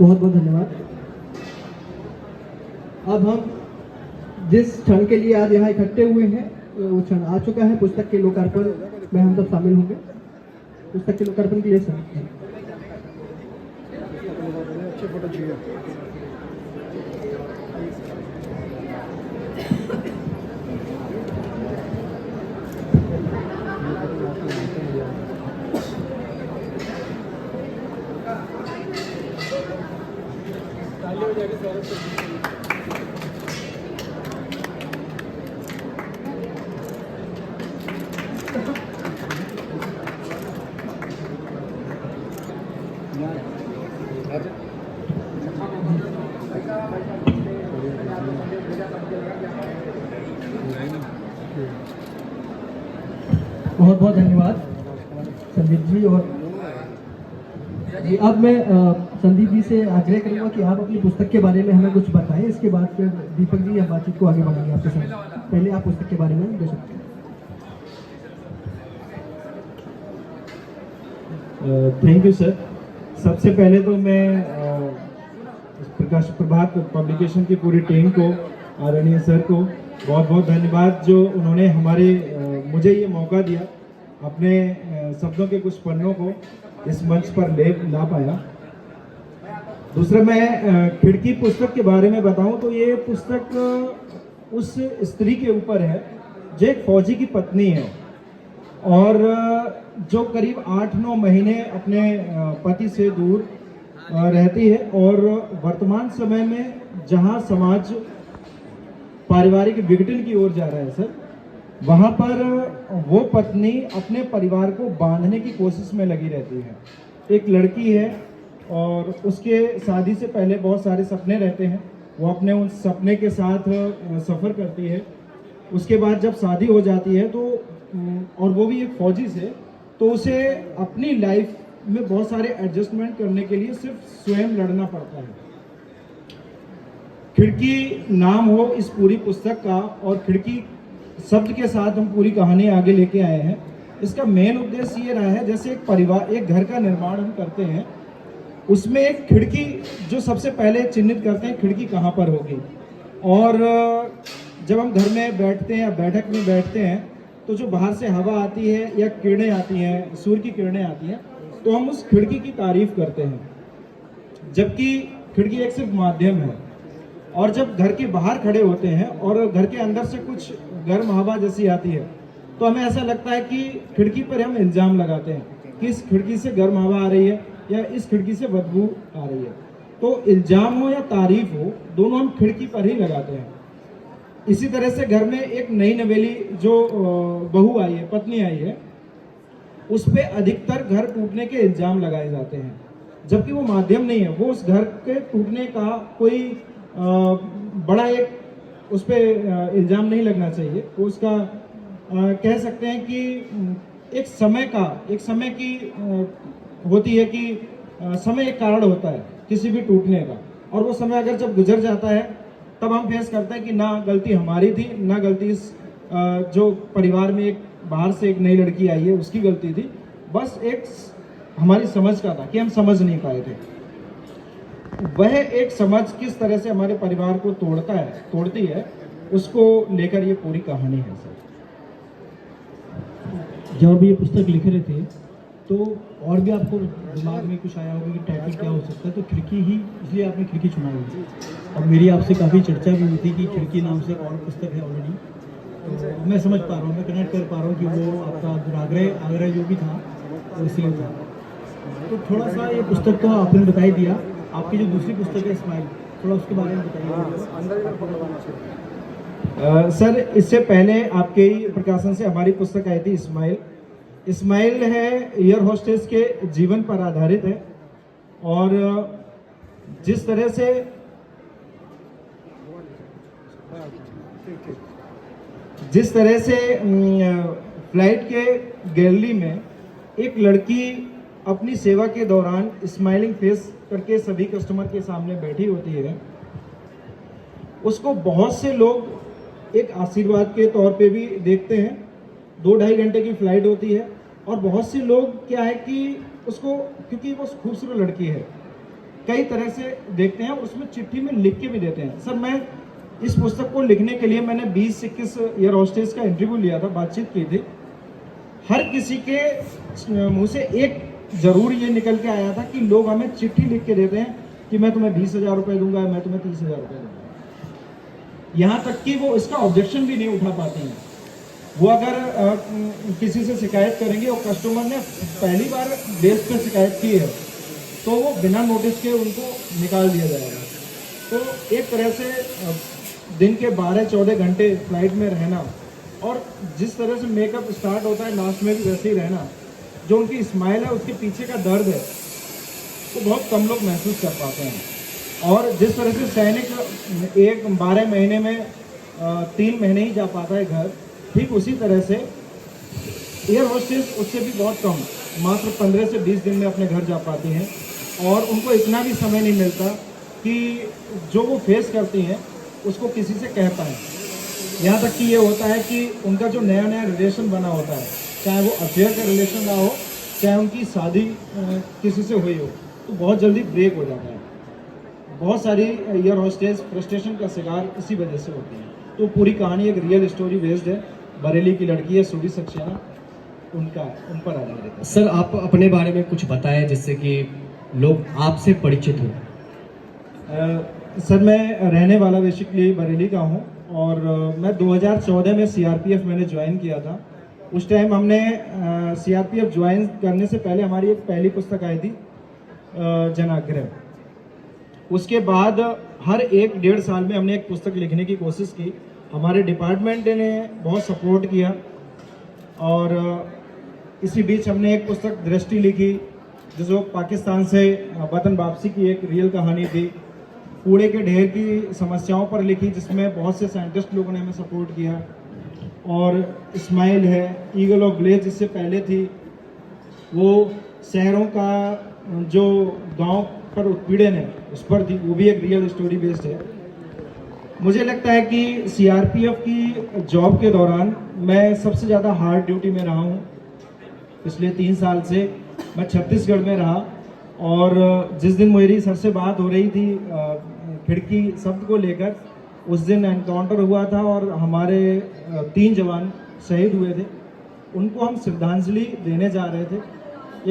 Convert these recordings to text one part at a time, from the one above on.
बहुत बहुत धन्यवाद। अब हम जिस क्षण के लिए आज यहाँ इकट्ठे हुए हैं वो क्षण आ चुका है। पुस्तक के लोकार्पण में हम सब शामिल होंगे। पुस्तक के लोकार्पण के लिए सर बहुत बहुत धन्यवाद संदीप जी। और जी अब मैं संदीप जी से आग्रह करूंगा कि आप अपनी पुस्तक के बारे में हमें कुछ बताएं। इसके बाद फिर दीपक जी हम बातचीत को आगे बढ़ाएंगे आपके साथ। पहले आप पुस्तक के बारे में दे सकते हैं। Thank you sir. सबसे पहले तो मैं प्रकाश प्रभात पब्लिकेशन की पूरी टीम को, आदरणीय सर को बहुत बहुत धन्यवाद जो उन्होंने मुझे ये मौका दिया अपने शब्दों के कुछ पन्नों को इस मंच पर ला पाया। दूसरा मैं खिड़की पुस्तक के बारे में बताऊं तो ये पुस्तक उस स्त्री के ऊपर है जो एक फौजी की पत्नी है और जो करीब 8-9 महीने अपने पति से दूर रहती है और वर्तमान समय में जहां समाज पारिवारिक विघटन की ओर जा रहा है सर, वहां पर वो पत्नी अपने परिवार को बांधने की कोशिश में लगी रहती है। एक लड़की है और उसके शादी से पहले बहुत सारे सपने रहते हैं, वो अपने उन सपने के साथ सफ़र करती है। उसके बाद जब शादी हो जाती है तो और वो भी एक फौजी से, तो उसे अपनी लाइफ में बहुत सारे एडजस्टमेंट करने के लिए सिर्फ स्वयं लड़ना पड़ता है। खिड़की नाम हो इस पूरी पुस्तक का और खिड़की शब्द के साथ हम पूरी कहानी आगे लेके आए हैं। इसका मेन उद्देश्य ये रहा है, जैसे एक परिवार, एक घर का निर्माण हम करते हैं, उसमें एक खिड़की जो सबसे पहले चिन्हित करते हैं, खिड़की कहाँ पर होगी। और जब हम घर में बैठते हैं या बैठक में बैठते हैं तो जो बाहर से हवा आती है या किरणें आती हैं, सूर्य की किरणें आती हैं, तो हम उस खिड़की की तारीफ करते हैं, जबकि खिड़की एक सिर्फ माध्यम है। और जब घर के बाहर खड़े होते हैं और घर के अंदर से कुछ गर्म हवा जैसी आती है तो हमें ऐसा लगता है कि खिड़की पर हम इल्ज़ाम लगाते हैं कि इस खिड़की से गर्म हवा आ रही है या इस खिड़की से बदबू आ रही है। तो इल्ज़ाम हो या तारीफ हो, दोनों हम खिड़की पर ही लगाते हैं। इसी तरह से घर में एक नई नवेली जो बहू आई है, पत्नी आई है, उस पर अधिकतर घर टूटने के इल्ज़ाम लगाए जाते हैं, जबकि वो माध्यम नहीं है। वो उस घर के टूटने का कोई बड़ा एक उस पर इल्ज़ाम नहीं लगना चाहिए। वो उसका कह सकते हैं कि एक समय की होती है कि समय एक कारण होता है किसी भी टूटने का, और वो समय अगर जब गुजर जाता है तब हम फेस करते हैं कि ना गलती हमारी थी, ना गलती इस जो परिवार में एक बाहर से एक नई लड़की आई है उसकी गलती थी, बस एक हमारी समझ का था कि हम समझ नहीं पाए थे। वह एक समझ किस तरह से हमारे परिवार को तोड़ती है, उसको लेकर ये पूरी कहानी है सर। जब ये पुस्तक लिख रहे थे तो और भी आपको दिमाग में कुछ आया होगा कि टाइटल क्या हो सकता है, तो खिड़की ही, इसलिए आपने खिड़की चुना होगी। और मेरी आपसे काफ़ी चर्चा भी हुई थी कि खिड़की नाम से एक और पुस्तक है ऑलरेडी, तो मैं समझ पा रहा हूँ, मैं कनेक्ट कर पा रहा हूँ कि वो आपका आग्रह जो भी था वो इसलिए था। तो थोड़ा सा ये पुस्तक तो आपने बता ही दिया, आपकी जो दूसरी पुस्तक है स्माइल, थोड़ा उसके बारे में बताइए। सर इससे पहले आपके ही प्रकाशन से हमारी पुस्तक आई थी स्माइल है एयर होस्टेस के जीवन पर आधारित है। और जिस तरह से फ्लाइट के गैलरी में एक लड़की अपनी सेवा के दौरान स्माइलिंग फेस करके सभी कस्टमर के सामने बैठी होती है, उसको बहुत से लोग एक आशीर्वाद के तौर पे भी देखते हैं। 2-2.5 घंटे की फ्लाइट होती है और बहुत से लोग क्या है कि उसको, क्योंकि वो खूबसूरत लड़की है, कई तरह से देखते हैं, उसमें चिट्ठी में लिख के भी देते हैं। सर मैं इस पुस्तक को लिखने के लिए मैंने 20-21 एयर होस्टेस का इंटरव्यू लिया था, बातचीत की थी। हर किसी के मुंह से एक जरूर ये निकल के आया था कि लोग हमें चिट्ठी लिख के देते हैं कि मैं तुम्हें 20,000 रुपये दूंगा, मैं तुम्हें 30,000 रुपये दूंगा। यहाँ तक कि वो इसका ऑब्जेक्शन भी नहीं उठा पाते हैं। वो अगर किसी से शिकायत करेंगे और कस्टमर ने पहली बार बेस पे शिकायत की है तो वो बिना नोटिस के उनको निकाल दिया जाएगा। तो एक तरह से दिन के 12-14 घंटे फ्लाइट में रहना और जिस तरह से मेकअप स्टार्ट होता है लास्ट में भी वैसे ही रहना, जो उनकी स्माइल है उसके पीछे का दर्द है वो बहुत कम लोग महसूस कर पाते हैं। और जिस तरह से सैनिक एक 12 महीने में 3 महीने ही जा पाता है घर, ठीक उसी तरह से एयर होस्टेस उससे भी बहुत कम, मात्र 15 से 20 दिन में अपने घर जा पाती हैं। और उनको इतना भी समय नहीं मिलता कि जो वो फेस करती हैं उसको किसी से कह पाएँ। यहाँ तक कि ये होता है कि उनका जो नया नया रिलेशन बना होता है, चाहे वो अफेयर का रिलेशन रहा हो, चाहे उनकी शादी किसी से हुई हो, तो बहुत जल्दी ब्रेक हो जाता है। बहुत सारी एयर होस्टेस फ्रस्ट्रेशन का शिकार इसी वजह से होती हैं। तो पूरी कहानी एक रियल स्टोरी बेस्ड है। बरेली की लड़की है सुडी सक्सेना, उन पर आधारित है। सर आप अपने बारे में कुछ बताएं जिससे कि लोग आपसे परिचित हों। सर मैं रहने वाला बेसिकली बरेली का हूँ और मैं 2014 में सीआरपीएफ मैंने ज्वाइन किया था। उस टाइम हमने सीआरपीएफ ज्वाइन करने से पहले हमारी एक पहली पुस्तक आई थी जनाग्रह। उसके बाद हर 1-1.5 साल में हमने एक पुस्तक लिखने की कोशिश की। हमारे डिपार्टमेंट ने बहुत सपोर्ट किया और इसी बीच हमने एक पुस्तक दृष्टि लिखी जो पाकिस्तान से वतन वापसी की एक रियल कहानी थी। कूड़े के ढेर की समस्याओं पर लिखी जिसमें बहुत से साइंटिस्ट लोगों ने हमें सपोर्ट किया। और स्माइल है, ईगल ऑफ विलेज जिससे पहले थी, वो शहरों का जो गांव पर उत्पीड़न है उस पर थी, वो भी एक रियल स्टोरी बेस्ड है। मुझे लगता है कि सीआरपीएफ की जॉब के दौरान मैं सबसे ज़्यादा हार्ड ड्यूटी में रहा हूँ। पिछले 3 साल से मैं छत्तीसगढ़ में रहा और जिस दिन मेरी सर से बात हो रही थी खिड़की शब्द को लेकर, उस दिन एनकाउंटर हुआ था और हमारे 3 जवान शहीद हुए थे। उनको हम श्रद्धांजलि देने जा रहे थे।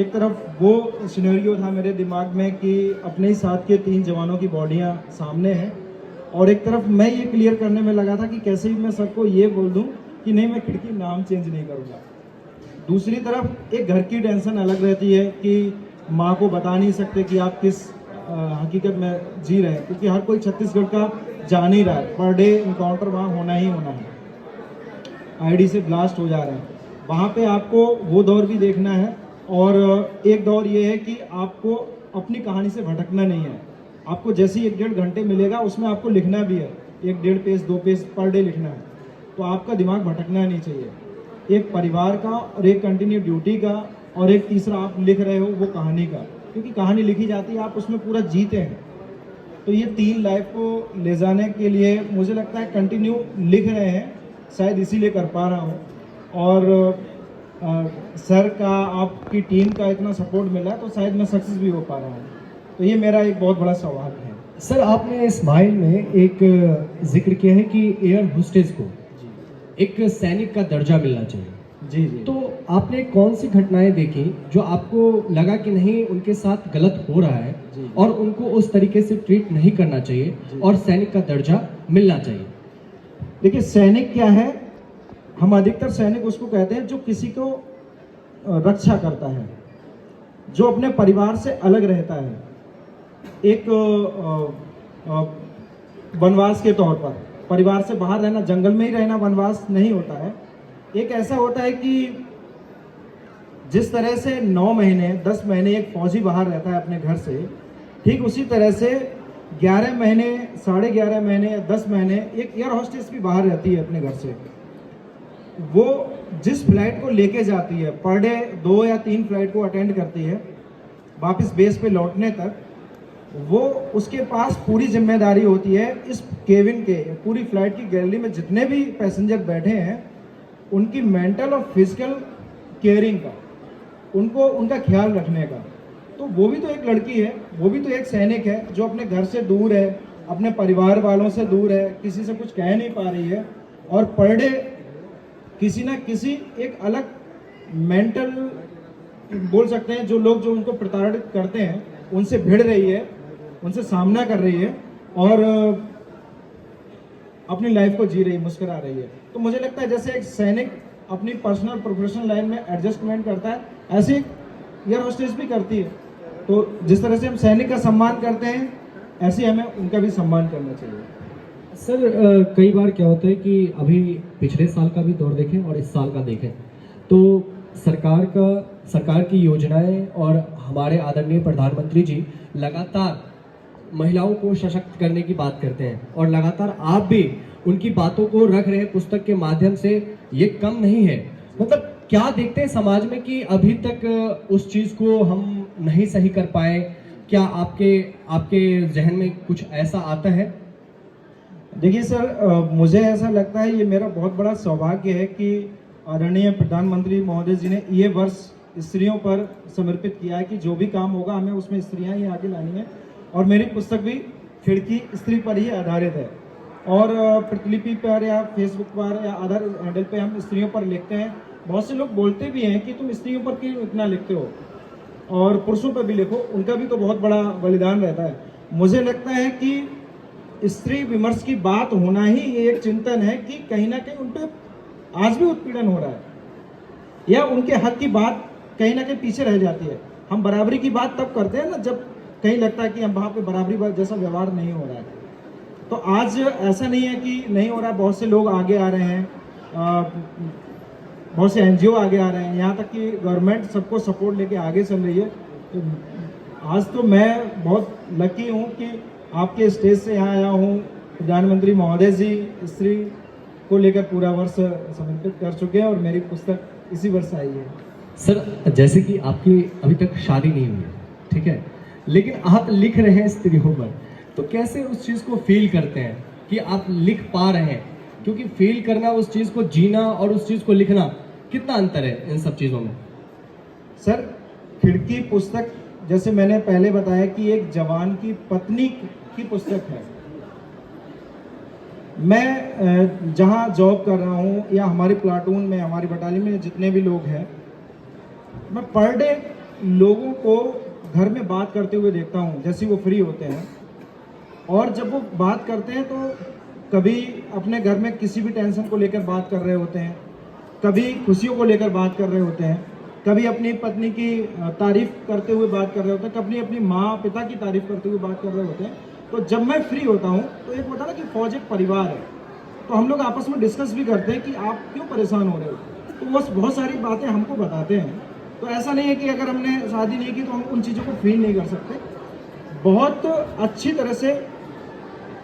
एक तरफ वो सिनेरियो था मेरे दिमाग में कि अपने ही साथ के 3 जवानों की बॉडियां सामने हैं और एक तरफ मैं ये क्लियर करने में लगा था कि कैसे भी मैं सबको ये बोल दूं कि नहीं मैं खिड़की नाम चेंज नहीं करूँगा। दूसरी तरफ एक घर की टेंशन अलग रहती है कि माँ को बता नहीं सकते कि आप किस हकीकत में जी रहे हैं, क्योंकि हर कोई छत्तीसगढ़ का जान ही रहा है। पर डे इनकाउंटर वहाँ होना ही होना है, आईडी से ब्लास्ट हो जा रहे हैं। वहाँ पे आपको वो दौर भी देखना है और एक दौर ये है कि आपको अपनी कहानी से भटकना नहीं है। आपको जैसे ही 1-1.5 घंटे मिलेगा उसमें आपको लिखना भी है, 1-1.5 पेज 2 पेज पर डे लिखना है। तो आपका दिमाग भटकना नहीं चाहिए। एक परिवार का और एक कंटिन्यू ड्यूटी का और एक तीसरा आप लिख रहे हो वो कहानी का, क्योंकि कहानी लिखी जाती है आप उसमें पूरा जीते हैं। तो ये 3 लाइफ को ले जाने के लिए मुझे लगता है कंटिन्यू लिख रहे हैं, शायद इसीलिए कर पा रहा हूँ। और सर का आपकी टीम का इतना सपोर्ट मिला तो शायद मैं सक्सेस भी हो पा रहा हूँ। तो ये मेरा एक बहुत बड़ा सौभाग्य है। सर आपने स्माइल में एक जिक्र किया है कि एयर होस्टेस को एक सैनिक का दर्जा मिलना चाहिए। जी जी। तो आपने कौन सी घटनाएं देखी जो आपको लगा कि नहीं उनके साथ गलत हो रहा है जी। और उनको उस तरीके से ट्रीट नहीं करना चाहिए और सैनिक का दर्जा मिलना चाहिए? देखिए सैनिक क्या है, हम अधिकतर सैनिक उसको कहते हैं जो किसी को रक्षा करता है, जो अपने परिवार से अलग रहता है, एक वनवास के तौर पर। परिवार से बाहर रहना, जंगल में ही रहना वनवास नहीं होता है। एक ऐसा होता है कि जिस तरह से 9 महीने 10 महीने एक फौजी बाहर रहता है अपने घर से, ठीक उसी तरह से 11 महीने 11.5 महीने 10 महीने एक एयर होस्टेस भी बाहर रहती है अपने घर से। वो जिस फ्लाइट को लेके जाती है, पर डे 2 या 3 फ्लाइट को अटेंड करती है वापस बेस पे लौटने तक, वो उसके पास पूरी जिम्मेदारी होती है इस केबिन के, पूरी फ्लाइट की गैलरी में जितने भी पैसेंजर बैठे हैं उनकी मेंटल और फिजिकल केयरिंग का, उनको उनका ख्याल रखने का। तो वो भी तो एक लड़की है, वो भी तो एक सैनिक है जो अपने घर से दूर है, अपने परिवार वालों से दूर है, किसी से कुछ कह नहीं पा रही है, और पर डे किसी ना किसी एक अलग मेंटल बोल सकते हैं, जो लोग जो उनको प्रताड़ित करते हैं उनसे भिड़ रही है, उनसे सामना कर रही है और अपनी लाइफ को जी रही है, मुस्कुरा रही है। तो मुझे लगता है जैसे एक सैनिक अपनी पर्सनल प्रोफेशनल लाइन में एडजस्टमेंट करता है, ऐसे एयर होस्टेस भी करती है। तो जिस तरह से हम सैनिक का सम्मान करते हैं, ऐसे हमें उनका भी सम्मान करना चाहिए। सर कई बार क्या होता है कि अभी पिछले साल का भी दौर देखें और इस साल का देखें तो सरकार की योजनाएं और हमारे आदरणीय प्रधानमंत्री जी लगातार महिलाओं को सशक्त करने की बात करते हैं और लगातार आप भी उनकी बातों को रख रहे हैं पुस्तक के माध्यम से। ये कम नहीं है, मतलब क्या देखते हैं समाज में कि अभी तक उस चीज को हम नहीं सही कर पाए? क्या आपके जहन में कुछ ऐसा आता है? देखिए सर, मुझे ऐसा लगता है ये मेरा बहुत बड़ा सौभाग्य है कि आदरणीय प्रधानमंत्री महोदय जी ने ये वर्ष स्त्रियों पर समर्पित किया है कि जो भी काम होगा हमें उसमें स्त्रियां ही आगे लानी है। और मेरी पुस्तक भी खिड़की स्त्री पर ही आधारित है और प्रतिलिपि पर या फेसबुक पर या अदर हैंडल पे हम स्त्रियों पर लिखते हैं। बहुत से लोग बोलते भी हैं कि तुम स्त्रियों पर क्यों इतना लिखते हो, और पुरुषों पर भी लिखो, उनका भी तो बहुत बड़ा बलिदान रहता है। मुझे लगता है कि स्त्री विमर्श की बात होना ही ये एक चिंतन है कि कहीं ना कहीं उन पर आज भी उत्पीड़न हो रहा है या उनके हक की बात कहीं ना कहीं पीछे रह जाती है। हम बराबरी की बात तब करते हैं ना जब कहीं लगता है कि हम वहाँ पे बराबरी जैसा व्यवहार नहीं हो रहा है। तो आज ऐसा नहीं है कि नहीं हो रहा, बहुत से लोग आगे आ रहे हैं, बहुत से एनजीओ आगे आ रहे हैं, यहाँ तक कि गवर्नमेंट सबको सपोर्ट लेके आगे चल रही है। तो आज तो मैं बहुत लकी हूँ कि आपके स्टेज से यहाँ आया हूँ। प्रधानमंत्री महोदय जी स्त्री को लेकर पूरा वर्ष समर्पित कर चुके हैं और मेरी पुस्तक इसी वर्ष आई है। सर जैसे कि आपकी अभी तक शादी नहीं हुई है, ठीक है, लेकिन आप लिख रहे हैं स्त्रियों पर, तो कैसे उस चीज़ को फील करते हैं कि आप लिख पा रहे हैं? क्योंकि फील करना, उस चीज़ को जीना और उस चीज़ को लिखना, कितना अंतर है इन सब चीज़ों में? सर खिड़की पुस्तक जैसे मैंने पहले बताया कि एक जवान की पत्नी की पुस्तक है। मैं जहाँ जॉब कर रहा हूँ या हमारी प्लाटून में, हमारी बटालियन में जितने भी लोग हैं, मैं पर डे लोगों को घर में बात करते हुए देखता हूँ जैसे वो फ्री होते हैं। और जब वो बात करते हैं तो कभी अपने घर में किसी भी टेंशन को लेकर बात कर रहे होते हैं, कभी खुशियों को लेकर बात कर रहे होते हैं, कभी अपनी पत्नी की तारीफ करते हुए बात कर रहे होते हैं, कभी अपनी माँ पिता की तारीफ करते हुए बात कर रहे होते हैं। तो जब मैं फ्री होता हूँ तो एक होता है ना कि फौज एक परिवार है, तो हम लोग आपस में डिस्कस भी करते हैं कि आप क्यों परेशान हो रहे हो, तो वो बहुत सारी बातें हमको बताते हैं। तो ऐसा नहीं है कि अगर हमने शादी नहीं की तो हम उन चीज़ों को फील नहीं कर सकते। बहुत अच्छी तरह से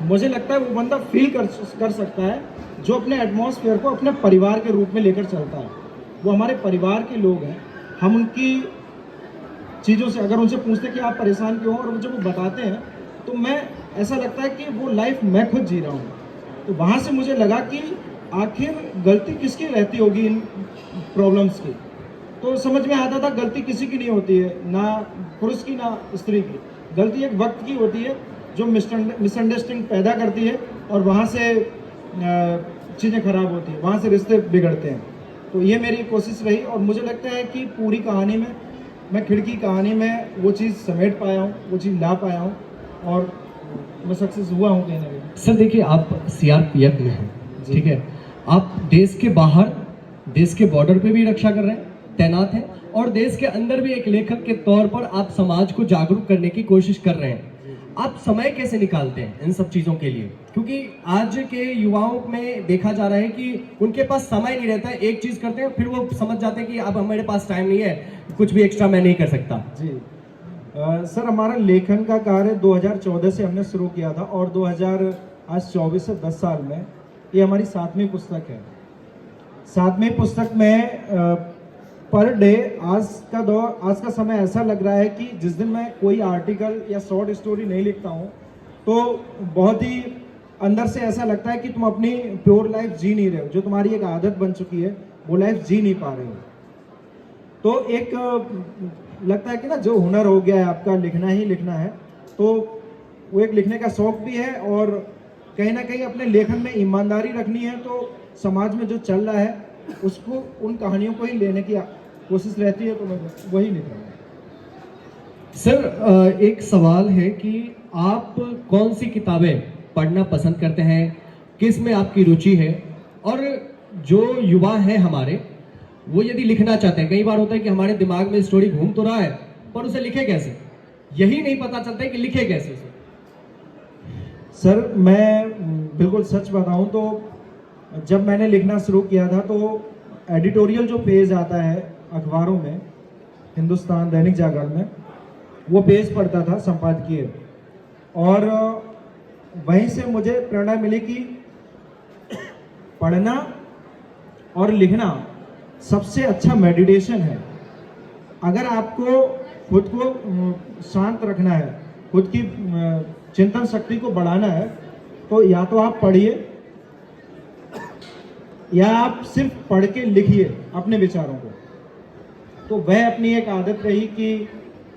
मुझे लगता है वो बंदा फील कर सकता है जो अपने एटमॉस्फेयर को अपने परिवार के रूप में लेकर चलता है। वो हमारे परिवार के लोग हैं, हम उनकी चीज़ों से अगर उनसे पूछते कि आप परेशान क्यों हो और जब वो बताते हैं तो मैं ऐसा लगता है कि वो लाइफ मैं खुद जी रहा हूँ। तो वहाँ से मुझे लगा कि आखिर गलती किसकी रहती होगी इन प्रॉब्लम्स की। तो समझ में आता था गलती किसी की नहीं होती है, ना पुरुष की ना स्त्री की। गलती एक वक्त की होती है जो मिसअंडरस्टैंडिंग पैदा करती है और वहाँ से चीज़ें खराब होती हैं, वहाँ से रिश्ते बिगड़ते हैं। तो ये मेरी कोशिश रही और मुझे लगता है कि पूरी कहानी में मैं खिड़की कहानी में वो चीज़ समेट पाया हूँ, वो चीज़ ला पाया हूँ और मैं सक्सेस हुआ हूँ कहीं ना कहीं। सर देखिए, आप सीआरपीएफ में हैं, ठीक है, आप देश के बाहर, देश के बॉर्डर पे भी रक्षा कर रहे हैं, तैनात हैं, और देश के अंदर भी एक लेखक के तौर पर आप समाज को जागरूक करने की कोशिश कर रहे हैं। आप समय कैसे निकालते हैं इन सब चीज़ों के लिए? क्योंकि आज के युवाओं में देखा जा रहा है कि उनके पास समय नहीं रहता है, एक चीज़ करते हैं फिर वो समझ जाते हैं कि अब हमारे पास टाइम नहीं है, कुछ भी एक्स्ट्रा मैं नहीं कर सकता। जी सर, हमारा लेखन का कार्य 2014 से हमने शुरू किया था और 2024 से 10 साल में ये हमारी 7वीं पुस्तक है। 7वीं पुस्तक में पर डे आज का समय ऐसा लग रहा है कि जिस दिन मैं कोई आर्टिकल या शॉर्ट स्टोरी नहीं लिखता हूँ तो बहुत ही अंदर से ऐसा लगता है कि तुम अपनी प्योर लाइफ जी नहीं रहे हो, जो तुम्हारी एक आदत बन चुकी है वो लाइफ जी नहीं पा रहे हो। तो एक लगता है कि ना जो हुनर हो गया है आपका, लिखना ही लिखना है, तो वो एक लिखने का शौक भी है और कहीं ना कहीं अपने लेखन में ईमानदारी रखनी है, तो समाज में जो चल रहा है उसको, उन कहानियों को ही लेने की कोशिश रहती है, तो मैं वही लिख रहा हूँ। सर एक सवाल है कि आप कौन सी किताबें पढ़ना पसंद करते हैं, किस में आपकी रुचि है, और जो युवा हैं हमारे वो यदि लिखना चाहते हैं, कई बार होता है कि हमारे दिमाग में स्टोरी घूम तो रहा है पर उसे लिखे कैसे, यही नहीं पता चलता है कि लिखे कैसे उसे। सर मैं बिल्कुल सच बताऊं तो जब मैंने लिखना शुरू किया था तो एडिटोरियल जो पेज आता है अखबारों में, हिंदुस्तान, दैनिक जागरण में, वो पेज पढ़ता था संपादकीय, और वहीं से मुझे प्रेरणा मिली कि पढ़ना और लिखना सबसे अच्छा मेडिटेशन है। अगर आपको खुद को शांत रखना है, खुद की चिंतन शक्ति को बढ़ाना है, तो या तो आप पढ़िए या आप सिर्फ पढ़ के लिखिए अपने विचारों को। तो वह अपनी एक आदत रही कि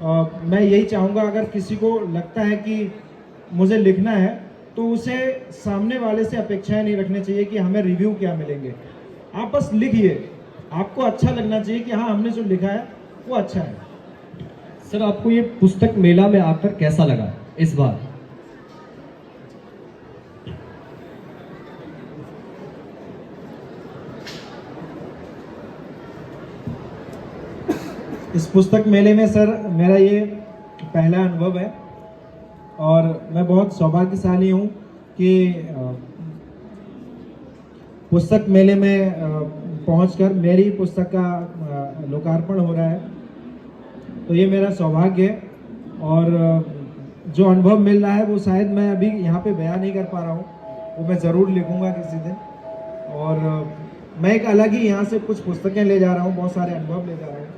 मैं यही चाहूँगा, अगर किसी को लगता है कि मुझे लिखना है तो उसे सामने वाले से अपेक्षाएं नहीं रखनी चाहिए कि हमें रिव्यू क्या मिलेंगे। आप बस लिखिए, आपको अच्छा लगना चाहिए कि हाँ हमने जो लिखा है वो अच्छा है। सर आपको ये पुस्तक मेला में आकर कैसा लगा इस बार? इस पुस्तक मेले में सर मेरा ये पहला अनुभव है और मैं बहुत सौभाग्यशाली हूँ कि पुस्तक मेले में पहुंचकर मेरी पुस्तक का लोकार्पण हो रहा है, तो ये मेरा सौभाग्य है। और जो अनुभव मिल रहा है वो शायद मैं अभी यहाँ पे बयान नहीं कर पा रहा हूँ, वो मैं ज़रूर लिखूँगा किसी दिन। और मैं एक अलग ही यहाँ से कुछ पुस्तकें ले जा रहा हूँ, बहुत सारे अनुभव ले जा रहा हूँ,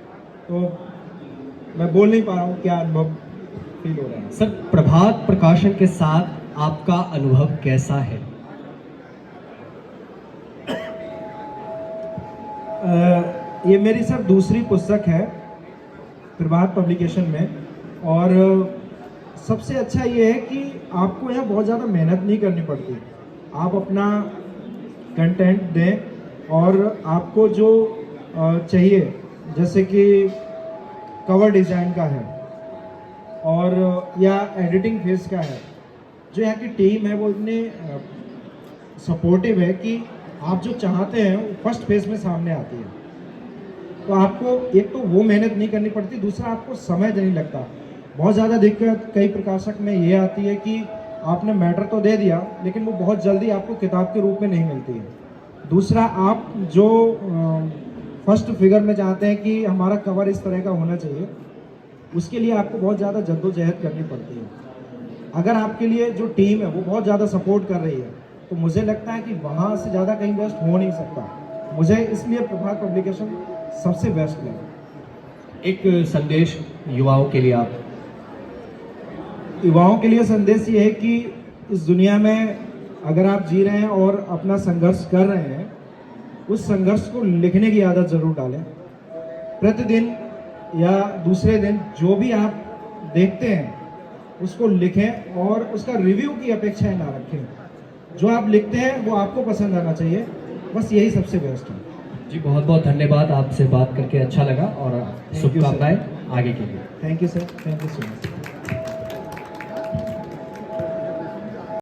तो मैं बोल नहीं पा रहा हूँ क्या अनुभव फील हो रहा है। सर प्रभात प्रकाशन के साथ आपका अनुभव कैसा है? ये मेरी सर दूसरी पुस्तक है प्रभात पब्लिकेशन में, और सबसे अच्छा ये है कि आपको यहाँ बहुत ज़्यादा मेहनत नहीं करनी पड़ती। आप अपना कंटेंट दें और आपको जो चाहिए, जैसे कि कवर डिज़ाइन का है और या एडिटिंग फेस का है, जो यहाँ की टीम है वो इतनी सपोर्टिव है कि आप जो चाहते हैं वो फर्स्ट फेज में सामने आती है। तो आपको एक तो वो मेहनत नहीं करनी पड़ती, दूसरा आपको समय नहीं लगता। बहुत ज़्यादा दिक्कत कई प्रकाशक में ये आती है कि आपने मैटर तो दे दिया लेकिन वो बहुत जल्दी आपको किताब के रूप में नहीं मिलती है। दूसरा, आप जो फर्स्ट फिगर में चाहते हैं कि हमारा कवर इस तरह का होना चाहिए, उसके लिए आपको बहुत ज़्यादा जद्दोजहद करनी पड़ती है। अगर आपके लिए जो टीम है वो बहुत ज़्यादा सपोर्ट कर रही है तो मुझे लगता है कि वहाँ से ज़्यादा कहीं बेस्ट हो नहीं सकता। मुझे इसलिए प्रभात पब्लिकेशन सबसे बेस्ट लगा। एक संदेश युवाओं के लिए, आप युवाओं के लिए संदेश ये है कि इस दुनिया में अगर आप जी रहे हैं और अपना संघर्ष कर रहे हैं, उस संघर्ष को लिखने की आदत ज़रूर डालें। प्रतिदिन या दूसरे दिन जो भी आप देखते हैं उसको लिखें और उसका रिव्यू की अपेक्षाएं ना रखें। जो आप लिखते हैं वो आपको पसंद आना चाहिए, बस यही सबसे बेस्ट है। जी बहुत बहुत धन्यवाद, आपसे बात करके अच्छा लगा और शुभकामनाएं आगे के लिए। Thank you sir, thank you so much.